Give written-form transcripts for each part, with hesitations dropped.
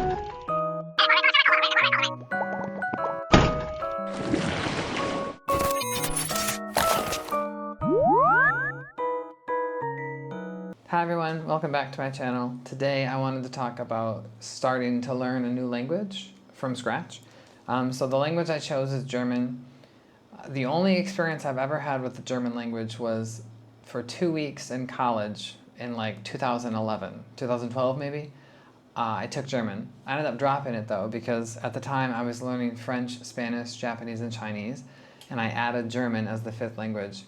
Hi everyone, welcome back to my channel. Today I wanted to talk about starting to learn a new language from scratch. So the language I chose is German. The only experience I've ever had with the German language was for 2 weeks in college in like 2012 maybe. I took German. I ended up dropping it though because at the time I was learning French, Spanish, Japanese, and Chinese, and I added German as the 5th language.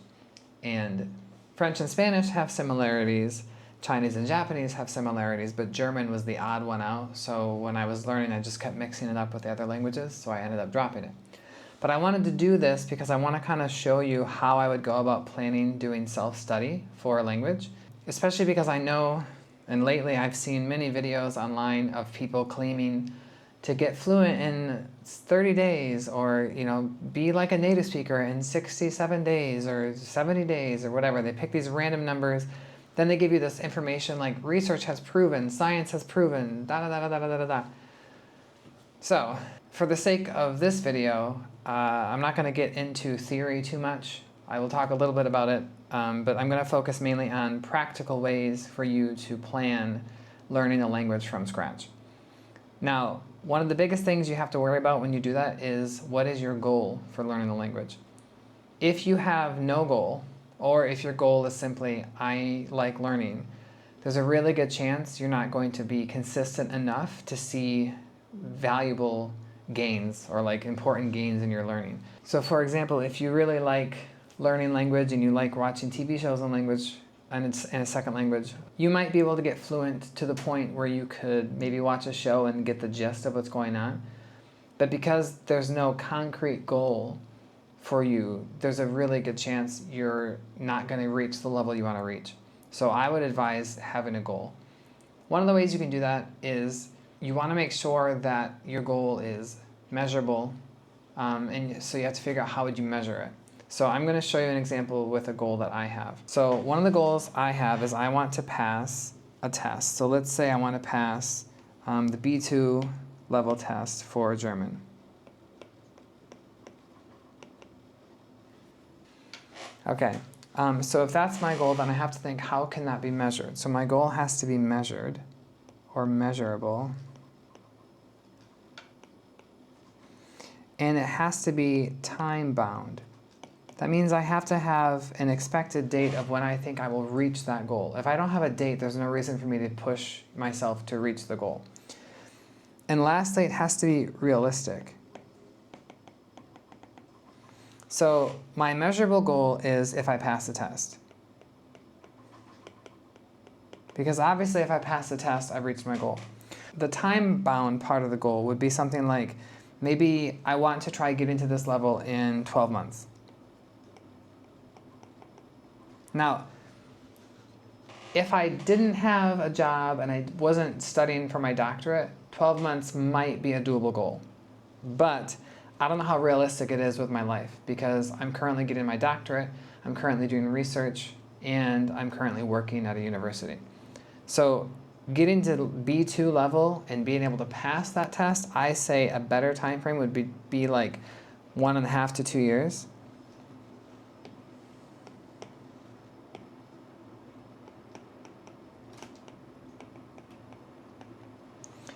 And French and Spanish have similarities, Chinese and Japanese have similarities, but German was the odd one out, so when I was learning I just kept mixing it up with the other languages, so I ended up dropping it. But I wanted to do this because I want to kind of show you how I would go about planning doing self-study for a language, especially because I know, and lately I've seen many videos online of people claiming to get fluent in 30 days or, be like a native speaker in 67 days or 70 days or whatever. They pick these random numbers, then they give you this information like research has proven, science has proven, da-da-da-da-da-da-da. So, for the sake of this video, I'm not going to get into theory too much. I will talk a little bit about it, but I'm going to focus mainly on practical ways for you to plan learning a language from scratch. Now, one of the biggest things you have to worry about when you do that is what is your goal for learning the language? If you have no goal, or if your goal is simply, I like learning, there's a really good chance you're not going to be consistent enough to see valuable gains or like important gains in your learning. So for example, if you really like learning language and you like watching TV shows in language, and it's in a second language, you might be able to get fluent to the point where you could maybe watch a show and get the gist of what's going on. But because there's no concrete goal for you, there's a really good chance you're not going to reach the level you want to reach. So I would advise having a goal. One of the ways you can do that is you want to make sure that your goal is measurable, and so you have to figure out how would you measure it. So I'm going to show you an example with a goal that I have. So one of the goals I have is I want to pass a test. So let's say I want to pass the B2 level test for German. Okay, so if that's my goal, then I have to think, how can that be measured? So my goal has to be measured or measurable. And it has to be time-bound. That means I have to have an expected date of when I think I will reach that goal. If I don't have a date, there's no reason for me to push myself to reach the goal. And lastly, it has to be realistic. So my measurable goal is if I pass the test. Because obviously if I pass the test, I've reached my goal. The time-bound part of the goal would be something like, maybe I want to try getting to this level in 12 months. Now, if I didn't have a job and I wasn't studying for my doctorate, 12 months might be a doable goal. But I don't know how realistic it is with my life because I'm currently getting my doctorate, I'm currently doing research, and I'm currently working at a university. So getting to B2 level and being able to pass that test, I say a better time frame would be like 1.5 to 2 years.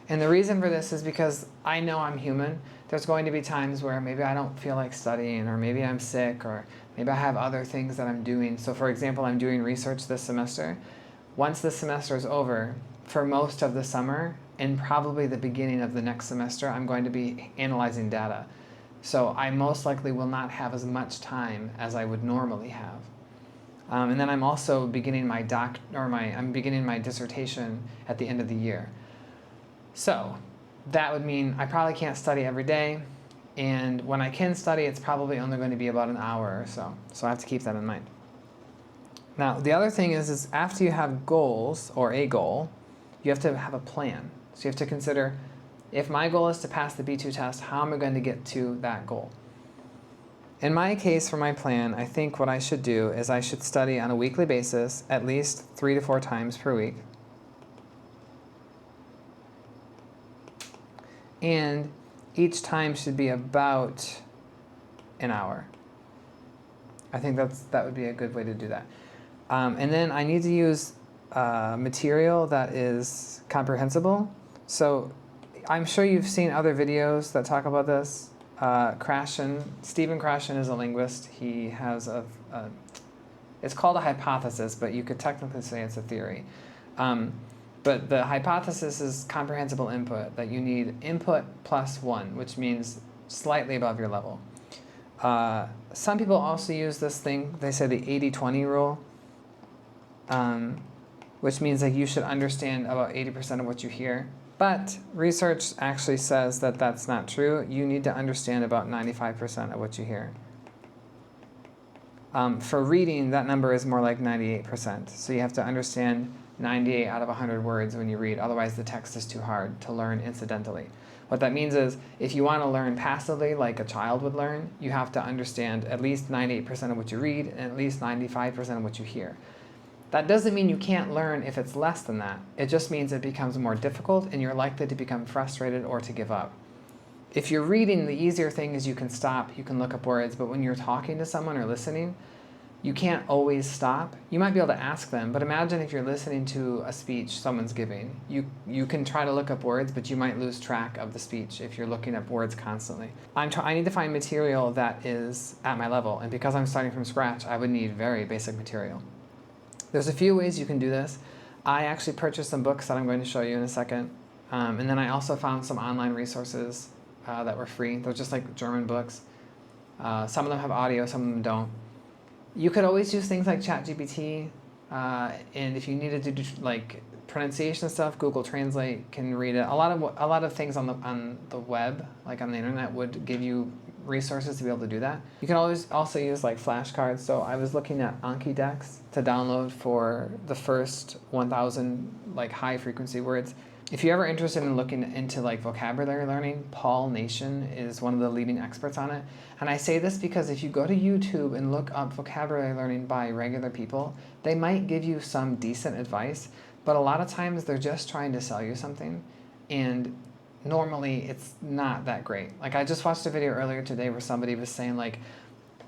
And the reason for this is because I know I'm human. There's going to be times where maybe I don't feel like studying, or maybe I'm sick, or maybe I have other things that I'm doing. So for example, I'm doing research this semester. Once the semester is over, for most of the summer and probably the beginning of the next semester, I'm going to be analyzing data. So I most likely will not have as much time as I would normally have. And then I'm also beginning I'm beginning my dissertation at the end of the year. So that would mean I probably can't study every day, and when I can study, it's probably only going to be about an hour or so. So I have to keep that in mind. Now, the other thing is after you have goals, or a goal, you have to have a plan. So you have to consider, if my goal is to pass the B2 test, how am I going to get to that goal? In my case, for my plan, I think what I should do is I should study on a weekly basis, at least 3 to 4 times per week. and each time should be about an hour. I think that would be a good way to do that. And then I need to use material that is comprehensible. So I'm sure you've seen other videos that talk about this. Stephen Krashen is a linguist. He has it's called a hypothesis, but you could technically say it's a theory. But the hypothesis is comprehensible input, that you need input plus 1, which means slightly above your level. Some people also use this thing, they say the 80-20 rule, which means that you should understand about 80% of what you hear. But research actually says that that's not true. You need to understand about 95% of what you hear. For reading, that number is more like 98%. So you have to understand 98 out of 100 words when you read, otherwise the text is too hard to learn incidentally. What that means is, if you want to learn passively like a child would learn, you have to understand at least 98% of what you read and at least 95% of what you hear. That doesn't mean you can't learn if it's less than that. It just means it becomes more difficult and you're likely to become frustrated or to give up. If you're reading, the easier thing is you can stop, you can look up words, but when you're talking to someone or listening, you can't always stop. You might be able to ask them, but imagine if you're listening to a speech someone's giving. You can try to look up words, but you might lose track of the speech if you're looking up words constantly. I need to find material that is at my level, and because I'm starting from scratch, I would need very basic material. There's a few ways you can do this. I actually purchased some books that I'm going to show you in a second, and then I also found some online resources that were free. They're just like German books. Some of them have audio, some of them don't. You could always use things like ChatGPT, and if you needed to do like pronunciation stuff, Google Translate can read it. A lot of things on the web, like on the internet, would give you resources to be able to do that. You can always also use like flashcards. So I was looking at Anki decks to download for the first 1,000 like high frequency words. If you're ever interested in looking into like vocabulary learning, Paul Nation is one of the leading experts on it. And I say this because if you go to YouTube and look up vocabulary learning by regular people, they might give you some decent advice, but a lot of times they're just trying to sell you something, and normally it's not that great. Like I just watched a video earlier today where somebody was saying like,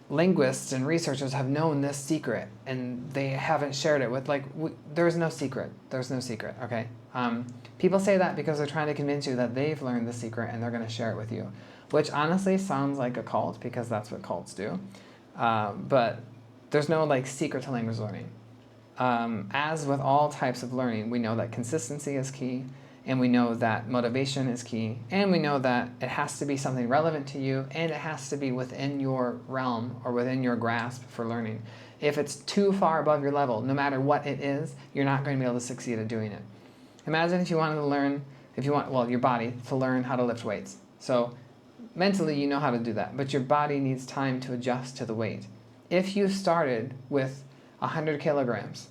linguists and researchers have known this secret and they haven't shared it with there's no secret, okay? People say that because they're trying to convince you that they've learned the secret and they're going to share it with you, which honestly sounds like a cult because that's what cults do. But there's no like secret to language learning. As with all types of learning, we know that consistency is key, and we know that motivation is key, and we know that it has to be something relevant to you, and it has to be within your realm or within your grasp for learning. If it's too far above your level, no matter what it is, you're not going to be able to succeed at doing it. Imagine if you wanted to learn, your body to learn how to lift weights. So mentally you know how to do that, but your body needs time to adjust to the weight. If you started with 100 kilograms,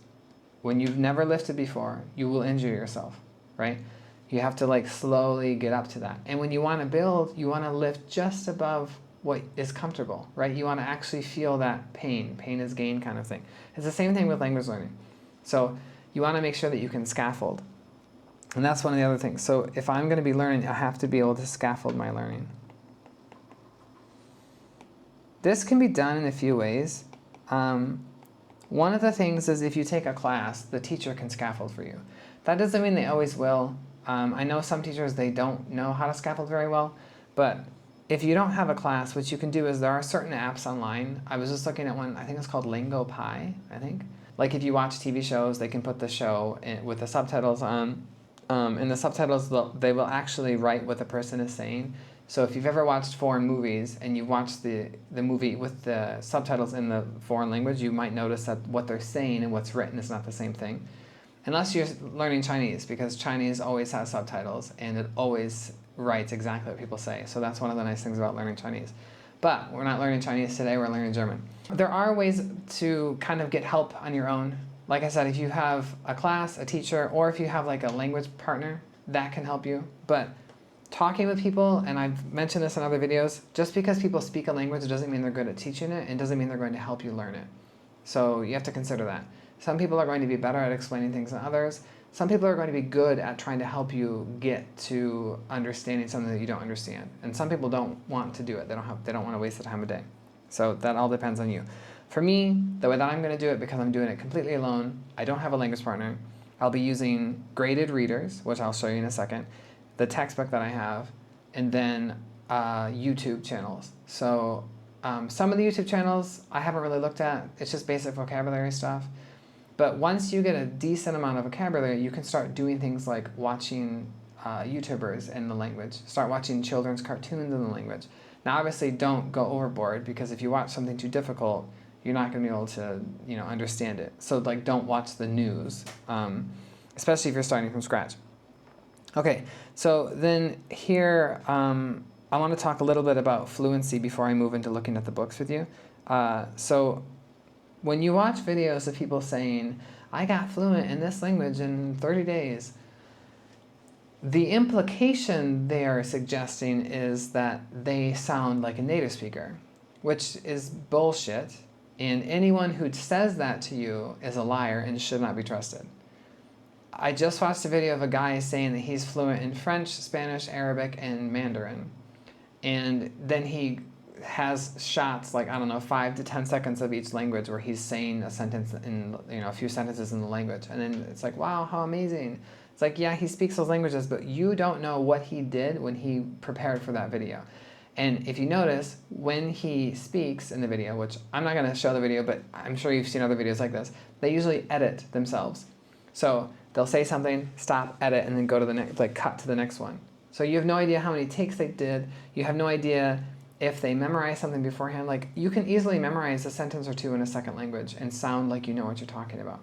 when you've never lifted before, you will injure yourself, right? You have to like slowly get up to that. And when you want to build, you want to lift just above what is comfortable, right? You want to actually feel that pain. Pain is gain kind of thing. It's the same thing with language learning. So you want to make sure that you can scaffold. And that's one of the other things. So if I'm going to be learning, I have to be able to scaffold my learning. This can be done in a few ways. One of the things is if you take a class, the teacher can scaffold for you. That doesn't mean they always will. I know some teachers, they don't know how to scaffold very well, but if you don't have a class, what you can do is there are certain apps online. I was just looking at one, I think it's called LingoPie, I think. Like if you watch TV shows, they can put the show with the subtitles on. And the subtitles, they will actually write what the person is saying. So if you've ever watched foreign movies and you watch the movie with the subtitles in the foreign language, you might notice that what they're saying and what's written is not the same thing. Unless you're learning Chinese, because Chinese always has subtitles and it always writes exactly what people say. So that's one of the nice things about learning Chinese. But we're not learning Chinese today, we're learning German. There are ways to kind of get help on your own. Like I said, if you have a class, a teacher, or if you have like a language partner, that can help you. But talking with people, and I've mentioned this in other videos, just because people speak a language doesn't mean they're good at teaching it, and doesn't mean they're going to help you learn it. So you have to consider that. Some people are going to be better at explaining things than others. Some people are going to be good at trying to help you get to understanding something that you don't understand. And some people don't want to do it. They don't want to waste the time of day. So that all depends on you. For me, the way that I'm going to do it, because I'm doing it completely alone, I don't have a language partner, I'll be using graded readers, which I'll show you in a second, the textbook that I have, and then YouTube channels. So some of the YouTube channels I haven't really looked at. It's just basic vocabulary stuff. But once you get a decent amount of vocabulary, you can start doing things like watching YouTubers in the language. Start watching children's cartoons in the language. Now, obviously, don't go overboard, because if you watch something too difficult, you're not going to be able to, understand it. So, like, don't watch the news, especially if you're starting from scratch. Okay, so then here, I want to talk a little bit about fluency before I move into looking at the books with you. So when you watch videos of people saying, I got fluent in this language in 30 days, the implication they are suggesting is that they sound like a native speaker, which is bullshit. And anyone who says that to you is a liar and should not be trusted. I just watched a video of a guy saying that he's fluent in French, Spanish, Arabic, and Mandarin. And then he has shots, like, I don't know, 5 to 10 seconds of each language where he's saying a sentence in, a few sentences in the language. And then it's like, wow, how amazing. It's like, yeah, he speaks those languages, but you don't know what he did when he prepared for that video. And if you notice, when he speaks in the video, which I'm not going to show the video, but I'm sure you've seen other videos like this, they usually edit themselves. So they'll say something, stop, edit, and then go to the next, like, cut to the next one. So you have no idea how many takes they did. You have no idea if they memorized something beforehand. Like, you can easily memorize a sentence or two in a second language and sound like you know what you're talking about.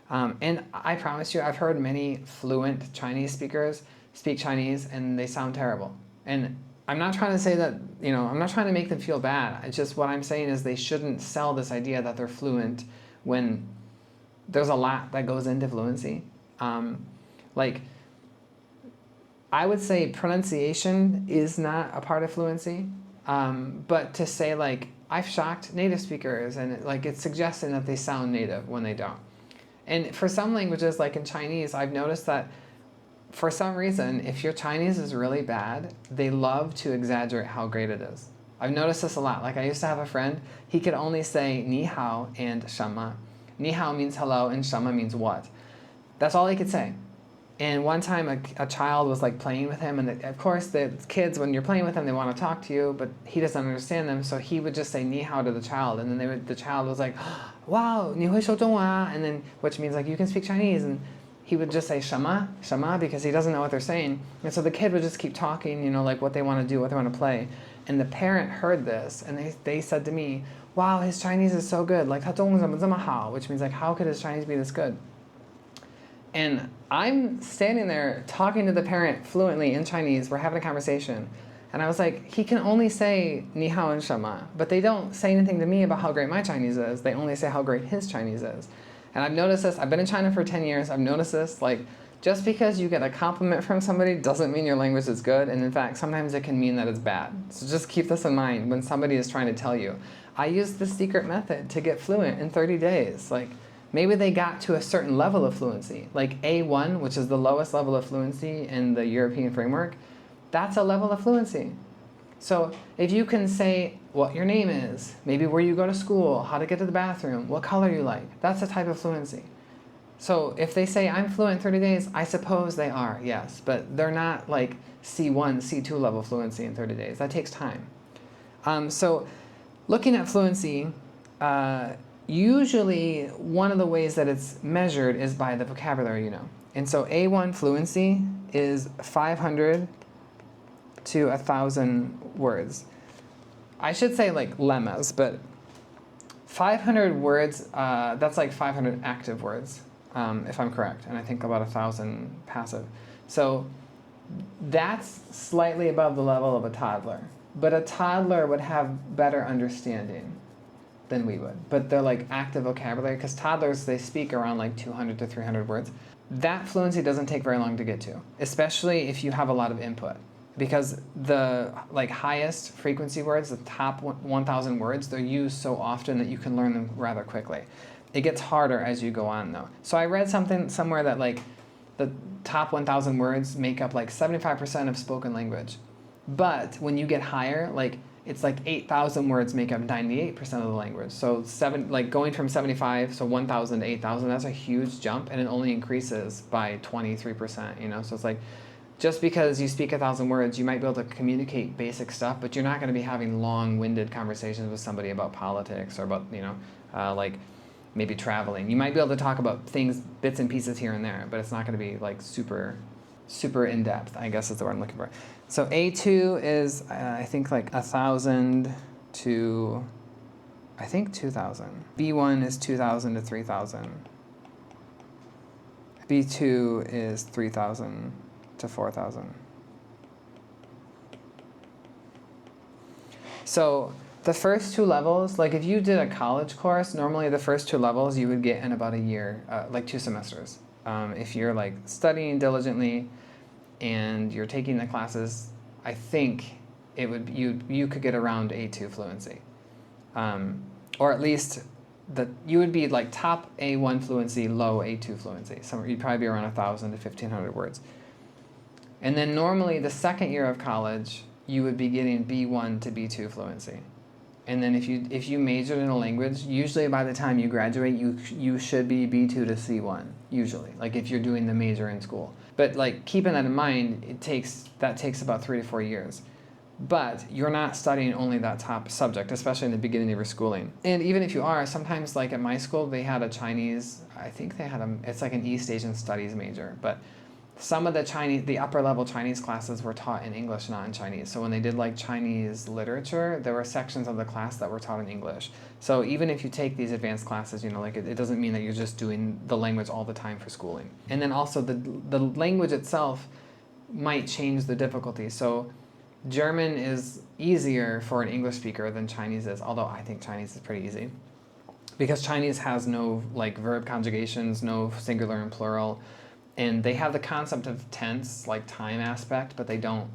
And I promise you, I've heard many fluent Chinese speakers speak Chinese and they sound terrible. And I'm not trying to say that, I'm not trying to make them feel bad. It's just what I'm saying is they shouldn't sell this idea that they're fluent when there's a lot that goes into fluency. Like, I would say pronunciation is not a part of fluency, but to say, like, I've shocked native speakers and it's suggesting that they sound native when they don't. And for some languages, like in Chinese, I've noticed that for some reason, if your Chinese is really bad, they love to exaggerate how great it is. I've noticed this a lot. Like, I used to have a friend, he could only say ni hao and shama. Ni hao means hello and shama means what. That's all he could say. And one time a child was like playing with him, and of course the kids, when you're playing with them, they want to talk to you, but he doesn't understand them, so he would just say ni hao to the child, and then the child was like, wow, 你会说中文啊? And then, which means like, you can speak Chinese, and he would just say shama, shama, because he doesn't know what they're saying. And so the kid would just keep talking, like what they want to do, what they want to play. And the parent heard this, and they said to me, wow, his Chinese is so good, like 他中文怎么这么好? Which means like, how could his Chinese be this good? And I'm standing there talking to the parent fluently in Chinese. We're having a conversation. And I was like, he can only say ni hao and shama, but they don't say anything to me about how great my Chinese is. They only say how great his Chinese is. And I've noticed this. I've been in China for 10 years. I've noticed this. Like, just because you get a compliment from somebody doesn't mean your language is good. And in fact, sometimes it can mean that it's bad. So just keep this in mind when somebody is trying to tell you. I used the secret method to get fluent in 30 days. Like, maybe they got to a certain level of fluency, like A1, which is the lowest level of fluency in the European framework. That's a level of fluency. So if you can say what your name is, maybe where you go to school, how to get to the bathroom, what color you like, that's a type of fluency. So if they say, I'm fluent in 30 days, I suppose they are, yes. But they're not like C1, C2 level fluency in 30 days. That takes time. So looking at fluency, usually one of the ways that it's measured is by the vocabulary you know. And so A1 fluency is 500 to 1,000 words. I should say like lemmas, but 500 words, that's like 500 active words, if I'm correct. And I think about 1,000 passive. So that's slightly above the level of a toddler. But a toddler would have better understanding than we would. But they're like active vocabulary, because toddlers, they speak around like 200 to 300 words. That fluency doesn't take very long to get to, especially if you have a lot of input. Because the like highest frequency words, the top 1,000 words, they're used so often that you can learn them rather quickly. It gets harder as you go on though. So I read something somewhere that like the top 1,000 words make up like 75% of spoken language. But when you get higher, like it's like 8,000 words make up 98% of the language. So going from 75, so 1,000 to 8,000, that's a huge jump, and it only increases by 23%, you know? So it's like, just because you speak 1,000 words, you might be able to communicate basic stuff, but you're not gonna be having long-winded conversations with somebody about politics or about, you know, like maybe traveling. You might be able to talk about things, bits and pieces here and there, but it's not gonna be like super in-depth, I guess is the word I'm looking for. So A2 is, I think like 1,000 to, I think 2,000. B1 is 2,000 to 3,000. B2 is 3,000 to 4,000. So the first two levels, like if you did a college course, normally the first two levels you would get in about a year, like 2 semesters. If you're like studying diligently and you're taking the classes, I think it would you could get around A2 fluency, or at least you would be like top A1 fluency, low A2 fluency. So you'd probably be around 1,000 to 1,500 words. And then normally the second year of college, you would be getting B1 to B2 fluency. And then if you majored in a language, usually by the time you graduate, you should be B2 to C1, usually, like if you're doing the major in school. But like keeping that in mind, that takes about 3 to 4 years. But you're not studying only that top subject, especially in the beginning of your schooling. And even if you are, sometimes like at my school, they had a Chinese, I think they had it's like an East Asian Studies major, but some of the upper level Chinese classes were taught in English, not in Chinese. So when they did like Chinese literature, there were sections of the class that were taught in English. So even if you take these advanced classes, you know, like it doesn't mean that you're just doing the language all the time for schooling. And then also the language itself might change the difficulty. So German is easier for an English speaker than Chinese is, although I think Chinese is pretty easy. Because Chinese has no like verb conjugations, no singular and plural. And they have the concept of tense, like time aspect, but they don't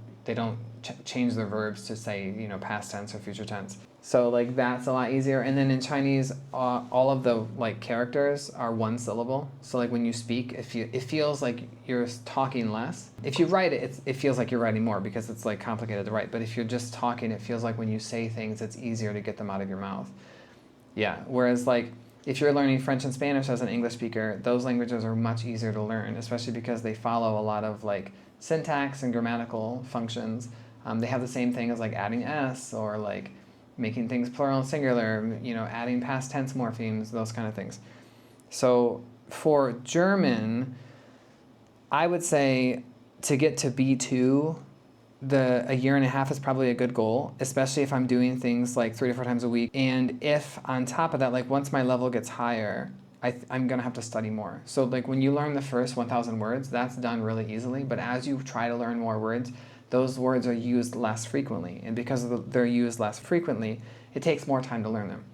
change their verbs to say, you know, past tense or future tense. So like that's a lot easier. And then in Chinese, all of the like characters are one syllable. So like when you speak, it feels like you're talking less. If you write it, it feels like you're writing more because it's like complicated to write. But if you're just talking, it feels like when you say things, it's easier to get them out of your mouth. Yeah. Whereas like if you're learning French and Spanish as an English speaker, those languages are much easier to learn, especially because they follow a lot of like syntax and grammatical functions. They have the same thing as like adding s or like making things plural and singular, you know, adding past tense morphemes, those kind of things. So for German, I would say to get to B2, a year and a half is probably a good goal, especially if I'm doing things like 3 to 4 times a week. And if on top of that, like once my level gets higher, I'm gonna have to study more. So like when you learn the first 1,000 words, that's done really easily. But as you try to learn more words, those words are used less frequently. And because they're used less frequently, it takes more time to learn them.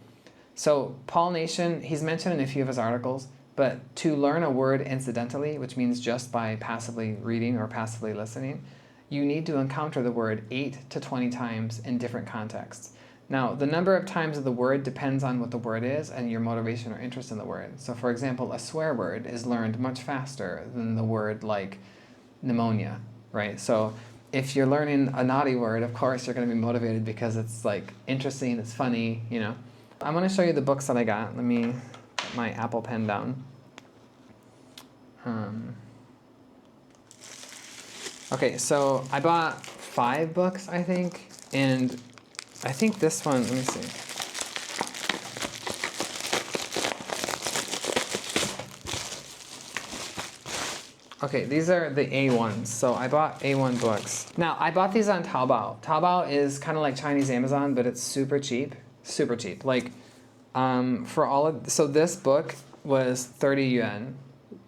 So Paul Nation, he's mentioned in a few of his articles, but to learn a word incidentally, which means just by passively reading or passively listening, you need to encounter the word 8 to 20 times in different contexts. Now, the number of times of the word depends on what the word is and your motivation or interest in the word. So for example, a swear word is learned much faster than the word like pneumonia, right? So if you're learning a naughty word, of course you're gonna be motivated because it's like interesting, it's funny, you know. I'm gonna show you the books that I got. Let me put my Apple Pen down. Okay, so I bought 5 books, I think, and I think this one, let me see. Okay, these are the A1s, so I bought A1 books. Now, I bought these on Taobao. Taobao is kind of like Chinese Amazon, but it's super cheap, Like, so this book was 30 yuan.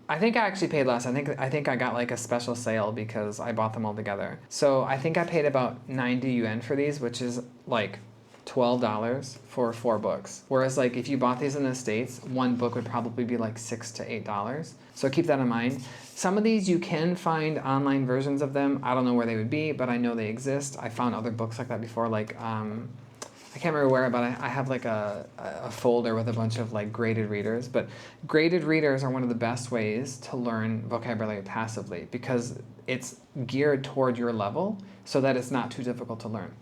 I think I actually paid less. I think I got like a special sale because I bought them all together. So I think I paid about 90 yuan for these, which is like $12 for 4 books. Whereas like if you bought these in the States, one book would probably be like $6 to $8. So keep that in mind. Some of these you can find online versions of them. I don't know where they would be, but I know they exist. I found other books like that before, like I can't remember where, but I have like a folder with a bunch of like graded readers. But graded readers are one of the best ways to learn vocabulary passively because it's geared toward your level so that it's not too difficult to learn.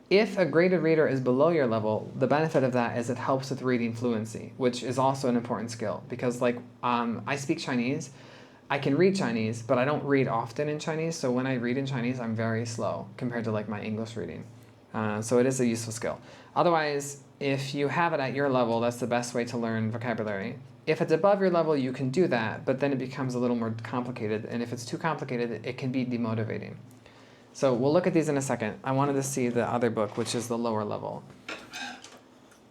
If a graded reader is below your level, the benefit of that is it helps with reading fluency, which is also an important skill because like I speak Chinese. I can read Chinese, but I don't read often in Chinese. So when I read in Chinese, I'm very slow compared to like my English reading. So it is a useful skill. Otherwise, if you have it at your level, that's the best way to learn vocabulary. If it's above your level, you can do that, but then it becomes a little more complicated. And if it's too complicated, it can be demotivating. So we'll look at these in a second. I wanted to see the other book, which is the lower level.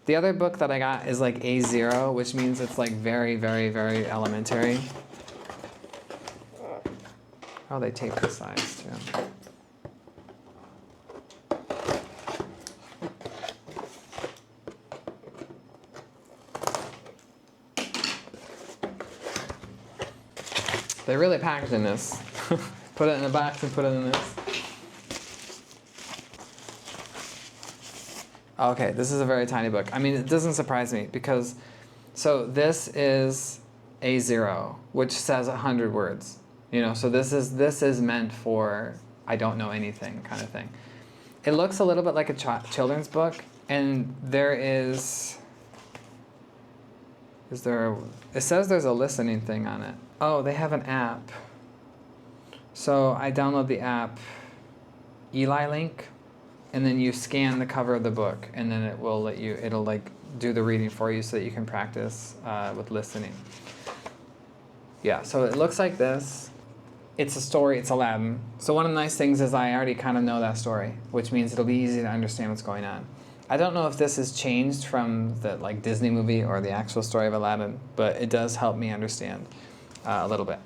The other book that I got is like A0, which means it's like very, very, very elementary. Oh, they tape the sides too. They really packed in this. Put it in a box and put it in this. Okay, this is a very tiny book. I mean, it doesn't surprise me because, so this is A0, which says 100 words. You know, so this is meant for I don't know anything kind of thing. It looks a little bit like a children's book, and there is there, it says there's a listening thing on it. Oh, they have an app. So I download the app, Eli Link, and then you scan the cover of the book, and then it will let you, it'll like do the reading for you so that you can practice with listening. Yeah, so it looks like this. It's a story, it's Aladdin. So one of the nice things is I already kind of know that story, which means it'll be easy to understand what's going on. I don't know if this has changed from the like Disney movie or the actual story of Aladdin, but it does help me understand a little bit.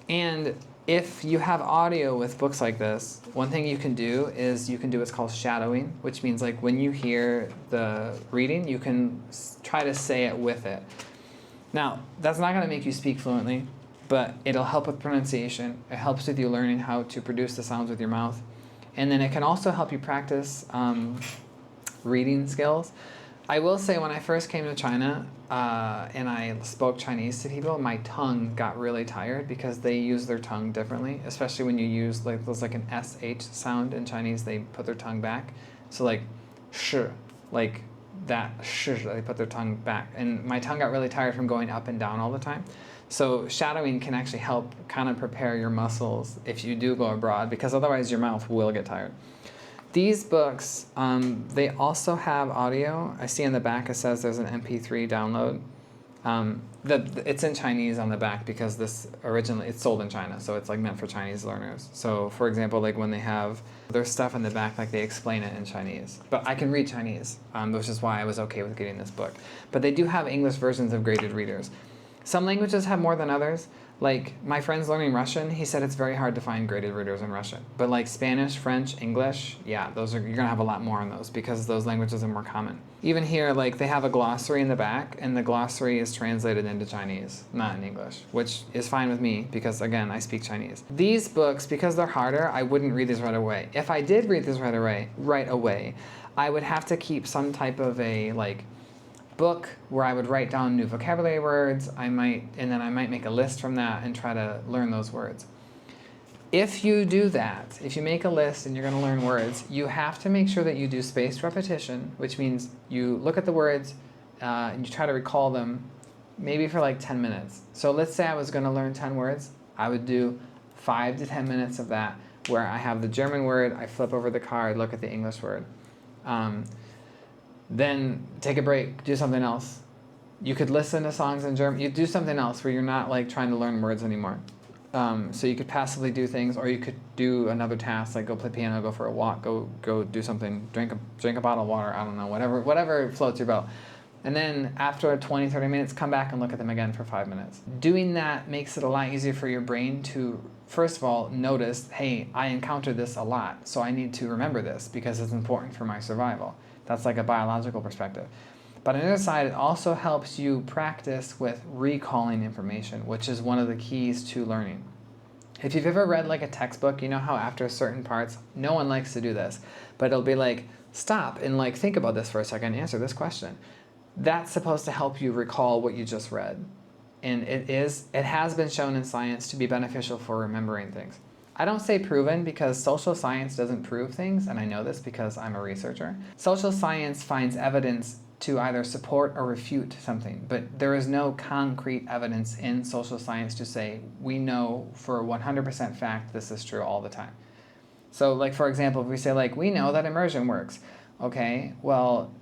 And if you have audio with books like this, one thing you can do is you can do what's called shadowing, which means like when you hear the reading, you can try to say it with it. Now, that's not going to make you speak fluently, but it'll help with pronunciation. It helps with you learning how to produce the sounds with your mouth. And then it can also help you practice reading skills. I will say when I first came to China and I spoke Chinese to people, my tongue got really tired because they use their tongue differently, especially when you use like there's like an SH sound in Chinese, they put their tongue back. So like sh, like that sh, they put their tongue back. And my tongue got really tired from going up and down all the time. So shadowing can actually help kind of prepare your muscles if you do go abroad, because otherwise your mouth will get tired. These books, they also have audio. I see in the back it says there's an MP3 download. It's in Chinese on the back because this originally, it's sold in China, so it's like meant for Chinese learners. So for example, like when they have their stuff in the back, like they explain it in Chinese. But I can read Chinese, which is why I was okay with getting this book. But they do have English versions of graded readers. Some languages have more than others. Like my friend's learning Russian, he said it's very hard to find graded readers in Russian. But like Spanish, French, English, yeah, those are, you're gonna have a lot more on those because those languages are more common. Even here, like they have a glossary in the back, and the glossary is translated into Chinese, not in English, which is fine with me because again, I speak Chinese. These books, because they're harder, I wouldn't read these right away. If I did read this right away, I would have to keep some type of a like book where I would write down new vocabulary words. And then I might make a list from that and try to learn those words. If you do that, if you make a list and you're going to learn words, you have to make sure that you do spaced repetition, which means you look at the words and you try to recall them maybe for like 10 minutes. So let's say I was going to learn 10 words. I would do 5 to 10 minutes of that where I have the German word, I flip over the card, look at the English word. Then take a break, do something else. You could listen to songs in German. You do something else where you're not like trying to learn words anymore. So you could passively do things, or you could do another task, like go play piano, go for a walk, go do something, drink a bottle of water, I don't know, whatever floats your boat. And then after 20, 30 minutes, come back and look at them again for 5 minutes. Doing that makes it a lot easier for your brain to, first of all, notice, hey, I encountered this a lot, so I need to remember this because it's important for my survival. That's like a biological perspective. But on the other side, it also helps you practice with recalling information, which is one of the keys to learning. If you've ever read like a textbook, you know how after certain parts, no one likes to do this, but it'll be like, stop and like think about this for a second and answer this question. That's supposed to help you recall what you just read. And it has been shown in science to be beneficial for remembering things. I don't say proven because social science doesn't prove things, and I know this because I'm a researcher. Social science finds evidence to either support or refute something, but there is no concrete evidence in social science to say we know for 100% fact this is true all the time. So like, for example, if we say like, we know that immersion works. Okay, well,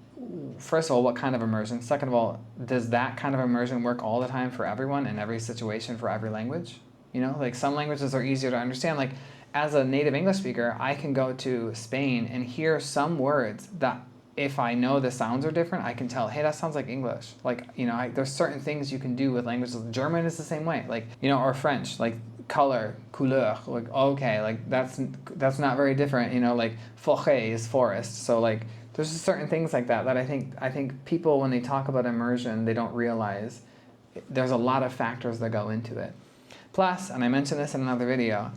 first of all, what kind of immersion? Second of all, does that kind of immersion work all the time for everyone in every situation for every language? You know, like some languages are easier to understand. Like as a native English speaker, I can go to Spain and hear some words that if I know the sounds are different, I can tell, hey, that sounds like English. Like, you know, there's certain things you can do with languages. German is the same way. Like, you know, or French, like color, couleur, like, okay, like that's not very different. You know, like forêt is forest. So like, there's certain things like that I think people, when they talk about immersion, they don't realize there's a lot of factors that go into it. Plus, and I mentioned this in another video,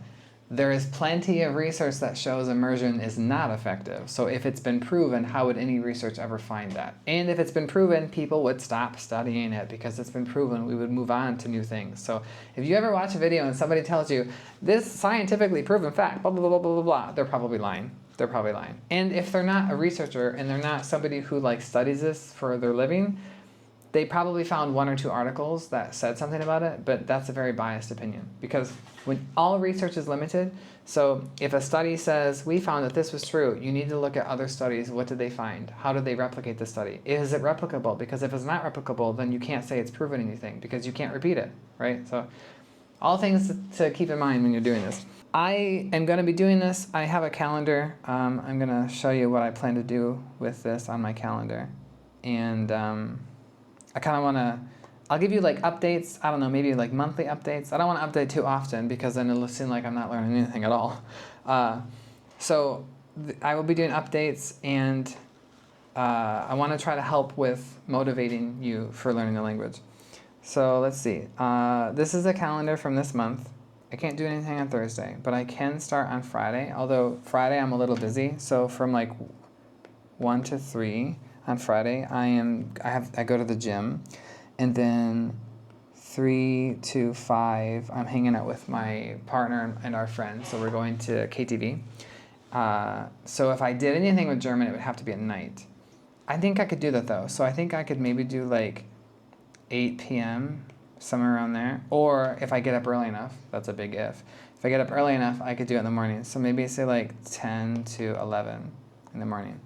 there is plenty of research that shows immersion is not effective. So if it's been proven, how would any research ever find that? And if it's been proven, people would stop studying it because it's been proven. We would move on to new things. So if you ever watch a video and somebody tells you, this scientifically proven fact, blah, blah, blah, blah, blah, blah, they're probably lying. They're probably lying. And if they're not a researcher and they're not somebody who like studies this for their living, they probably found 1 or 2 articles that said something about it, but that's a very biased opinion because when all research is limited, so if a study says, we found that this was true, you need to look at other studies. What did they find? How did they replicate the study? Is it replicable? Because if it's not replicable, then you can't say it's proven anything because you can't repeat it, right? So all things to keep in mind when you're doing this. I am going to be doing this. I have a calendar. I'm going to show you what I plan to do with this on my calendar. And I kind of want to, I'll give you like updates, I don't know, maybe like monthly updates. I don't want to update too often because then it'll seem like I'm not learning anything at all. So I will be doing updates, and I want to try to help with motivating you for learning the language. So let's see. This is a calendar from this month. I can't do anything on Thursday, but I can start on Friday, although Friday I'm a little busy. So from like 1 to 3 on Friday, I go to the gym, and then 3 to 5 I'm hanging out with my partner and our friends. So we're going to KTV. So if I did anything with German, it would have to be at night. I think I could do that though. So I think I could maybe do like 8 p.m. somewhere around there. Or if I get up early enough, that's a big if. If I get up early enough, I could do it in the morning. So maybe say like 10 to 11 in the morning.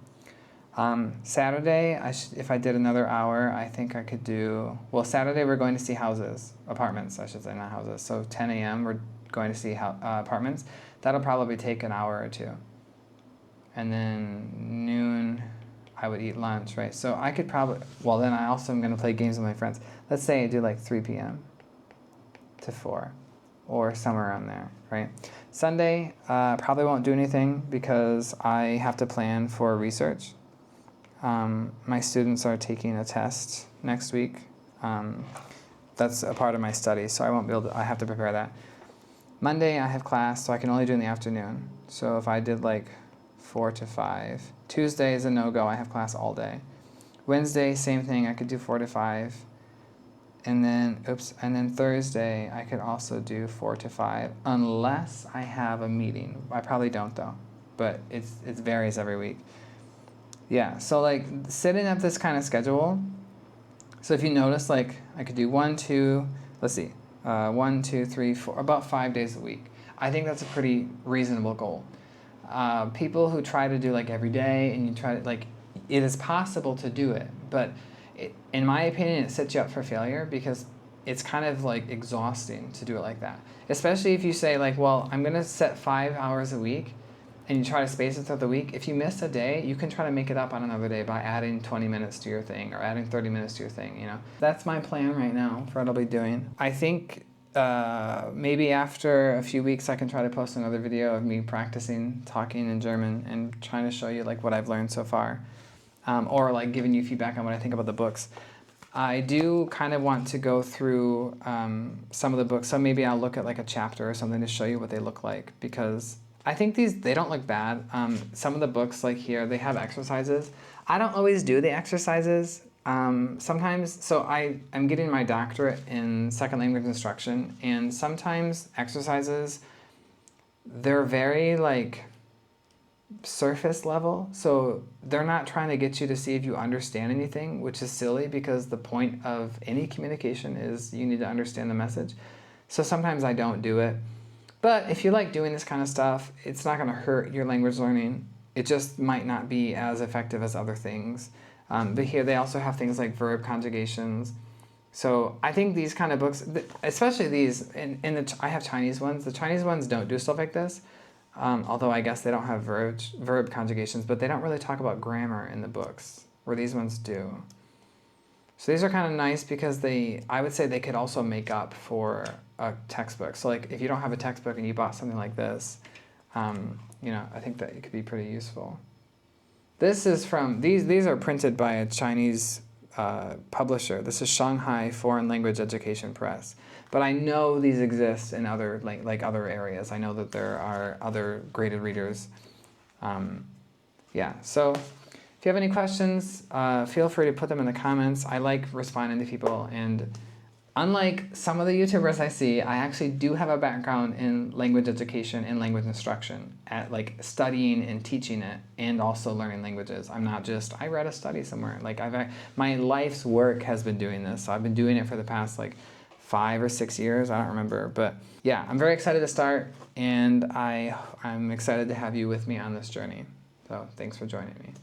Saturday, if I did another hour, I think I could do, well, Saturday we're going to see apartments, I should say, not houses. So 10 a.m. we're going to see apartments. That'll probably take an hour or 2. And then noon, I would eat lunch, right? So I could probably, well, then I also am going to play games with my friends. Let's say I do like 3 p.m. to 4 or somewhere around there, right? Sunday, probably won't do anything because I have to plan for research. My students are taking a test next week. That's a part of my study, so I won't be able to, I have to prepare that. Monday I have class, so I can only do in the afternoon. So if I did like 4 to 5. Tuesday is a no-go, I have class all day. Wednesday, same thing, I could do 4 to 5. And then Thursday, I could also do 4 to 5, unless I have a meeting. I probably don't though, but it varies every week. Yeah, so like setting up this kind of schedule. So if you notice, like I could do 1, 2, 3, 4, about 5 days a week. I think that's a pretty reasonable goal. People who try to do like every day and you try to like, it is possible to do it, but in my opinion, it sets you up for failure because it's kind of like exhausting to do it like that. Especially if you say like, well, I'm gonna set 5 hours a week, and you try to space it throughout the week. If you miss a day, you can try to make it up on another day by adding 20 minutes to your thing or adding 30 minutes to your thing, you know. That's my plan right now for what I'll be doing. I think maybe after a few weeks I can try to post another video of me practicing talking in German and trying to show you like what I've learned so far. Or like giving you feedback on what I think about the books. I do kind of want to go through some of the books, so maybe I'll look at like a chapter or something to show you what they look like, because I think they don't look bad. Some of the books like here, they have exercises. I don't always do the exercises. Sometimes, so I'm getting my doctorate in second language instruction, and sometimes exercises, they're very like surface level. So they're not trying to get you to see if you understand anything, which is silly because the point of any communication is you need to understand the message. So sometimes I don't do it. But if you like doing this kind of stuff, it's not going to hurt your language learning. It just might not be as effective as other things. But here they also have things like verb conjugations. So I think these kind of books, especially these, I have Chinese ones. The Chinese ones don't do stuff like this. Although I guess they don't have verb conjugations, but they don't really talk about grammar in the books, where these ones do. So these are kind of nice because I would say they could also make up for a textbook. So like if you don't have a textbook and you bought something like this, I think that it could be pretty useful. This is from, these are printed by a Chinese publisher. This is Shanghai Foreign Language Education Press. But I know these exist in other like other areas. I know that there are other graded readers. So if you have any questions, feel free to put them in the comments. I like responding to people, and unlike some of the YouTubers I see, I actually do have a background in language education and language instruction, at like studying and teaching it, and also learning languages. I'm not just, I read a study somewhere. Like my life's work has been doing this. So I've been doing it for the past like 5 or 6 years, I don't remember. But yeah, I'm very excited to start, and I'm excited to have you with me on this journey. So thanks for joining me.